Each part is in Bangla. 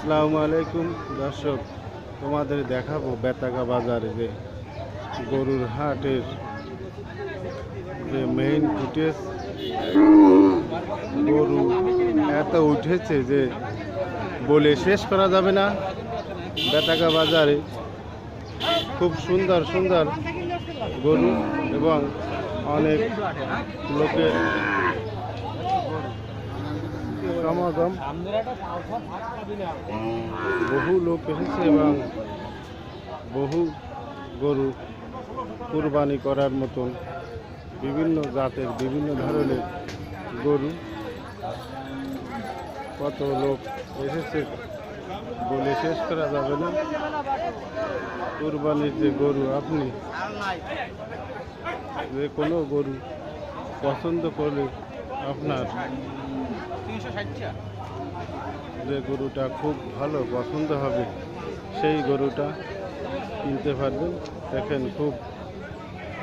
আসসালামু আলাইকুম দর্শক, তোমাদের দেখাবো বেতাগা বাজারে যে গরুর হাটের যে মেইন ফুটেজ। গরু এত উঠেছে যে বলে শেষ করা যাবে না। বেতাগা বাজারে খুব সুন্দর সুন্দর গরু এবং অনেক লোকের সমাগম। বহু লোক এসেছে এবং বহু গরু কুরবানি করার মতন বিভিন্ন জাতের বিভিন্ন ধরনের গরু। কত লোক এসেছে বলে শেষ করা যাবে না। কুরবানির যে গরু, আপনি যে কোনো গরু পছন্দ করলে আপনার যে গরুটা খুব ভালো পছন্দ হবে সেই গরুটা কিনতে পারবেন। দেখেন খুব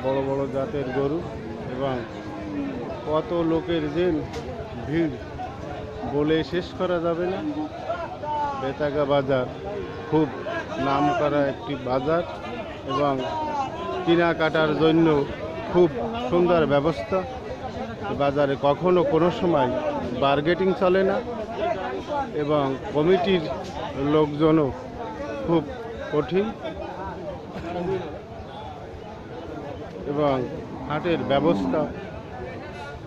বড় বড় জাতের গরু এবং কত লোকের যে ভিড় বলে শেষ করা যাবে না। বেতাগা বাজার খুব নামকরা একটি বাজার এবং কেনাকাটার জন্য খুব সুন্দর ব্যবস্থা। বাজারে কখনো কোনো সময় বার্গেটিং চলে না এবং কমিটির লোকজনও খুব কঠিন এবং হাটের ব্যবস্থা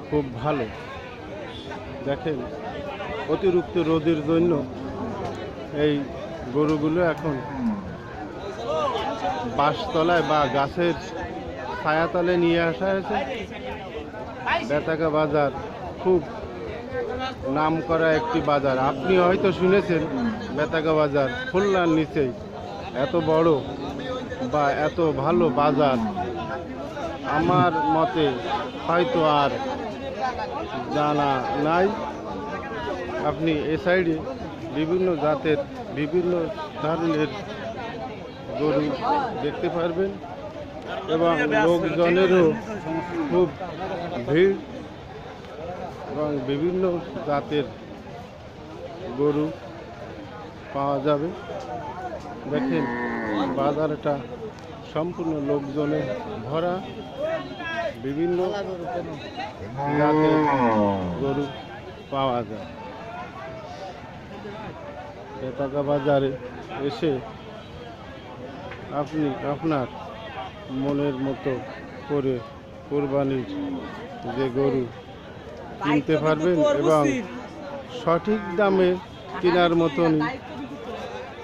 খুব ভালো। দেখেন অতিরিক্ত রোদের জন্য এই গরুগুলো এখন বাঁশতলায় বা গাছের ছায়াতলে নিয়ে আসা হয়েছে। বেতাগা বাজার খুব নামকরা একটি বাজার। আপনি হয়তো শুনেছেন বেতাগা বাজার খুলনার নিচেই এত বড় বা এত ভালো বাজার আমার মতে হয়তো আর জানা নাই। আপনি এ সাইডে বিভিন্ন জাতের বিভিন্ন ধরনের গরু দেখতে পারবেন এবং লোকজনেরও খুব ভিড় এবং বিভিন্ন জাতের গরু পাওয়া যাবে। দেখেন বাজারটা সম্পূর্ণ লোকজনে ভরা। বিভিন্ন জাতের গরু পাওয়া যায়। বেতাগা বাজারে এসে আপনি আপনার মনের মতো করে কোরবানির যে গরু কিনতে পারবেন এবং সঠিক দামে কেনার মতনই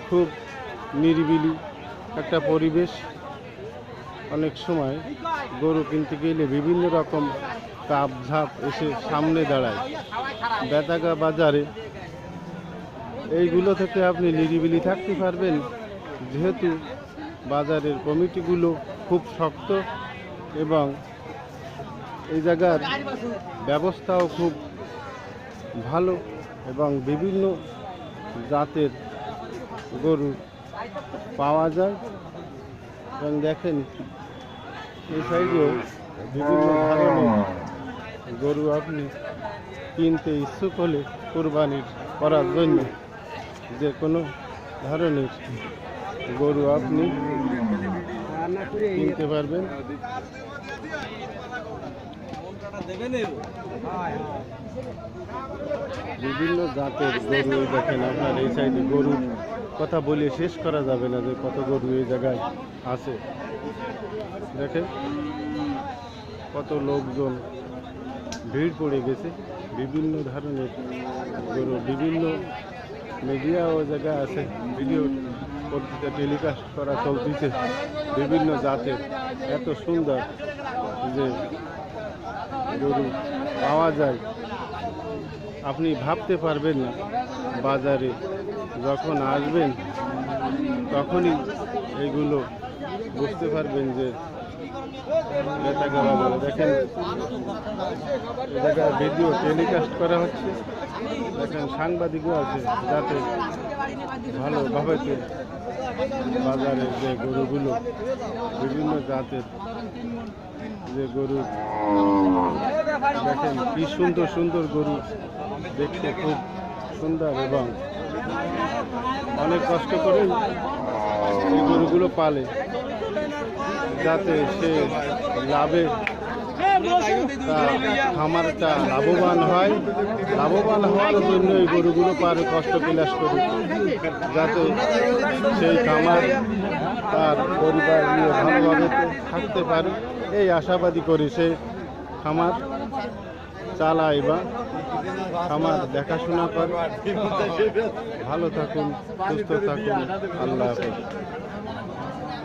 খুব নিরিবিলি একটা পরিবেশ। অনেক সময় গরু কিনতে গেলে বিভিন্ন রকম তাপ ঝাপ এসে সামনে দাঁড়ায়। বেতাগা বাজারে এইগুলো থেকে আপনি নিরিবিলি থাকতে পারবেন, যেহেতু বাজারের কমিটিগুলো খুব শক্ত এবং এই জায়গার ব্যবস্থাও খুব ভালো এবং বিভিন্ন জাতের গরু পাওয়া যায়। এবং দেখেন এই সাইডেও বিভিন্ন ধরনের গরু আপনি কিনতে ইচ্ছুক হলে কোরবানির করার জন্য যে কোনো ধরনের গরু আপনি কিনতে পারবেন। বিভিন্ন জাতের গরু দেখেন আপনার এই সাইডে গরুর কথা বলে শেষ করা যাবে না যে কত গরু এই জায়গায় আছে। দেখেন কত লোকজন ভিড় পড়ে গেছে। বিভিন্ন ধরনের গরু, বিভিন্ন মিডিয়া ও জায়গায় আছে, ভিডিও পত্রিকা টেলিকাস্ট করা চলতেছে। বিভিন্ন জাতের এত সুন্দর যে গরু পাওয়া যায় আপনি ভাবতে পারবেন না। বাজারে যখন আসবেন তখনই এইগুলো বুঝতে পারবেন যে বেতাগা বাজারে। দেখেন এই জায়গায় ভিডিও টেলিকাস্ট করা হচ্ছে। দেখেন সাংবাদিকও আছে যাতে ভালোভাবে বাজারের যে গরুগুলো বিভিন্ন জাতের যে গরু দেখেন কি সুন্দর সুন্দর গরু, দেখতে খুব সুন্দর এবং অনেক কষ্ট করে এই গরুগুলো পালে, যাতে সে লাভে তার খামারটা লাভবান হয়। লাভবান হওয়ার জন্য এই গরুগুলো পারে কষ্ট বিলাস করে, যাতে সেই খামার তার পরিবার নিয়ে ভালোভাবে থাকতে পারে। এই আশাবাদী করে সে খামার চালায় বা খামার দেখাশোনা করে। ভালো থাকুন, সুস্থ থাকুন, আল্লাহ হাফেজ।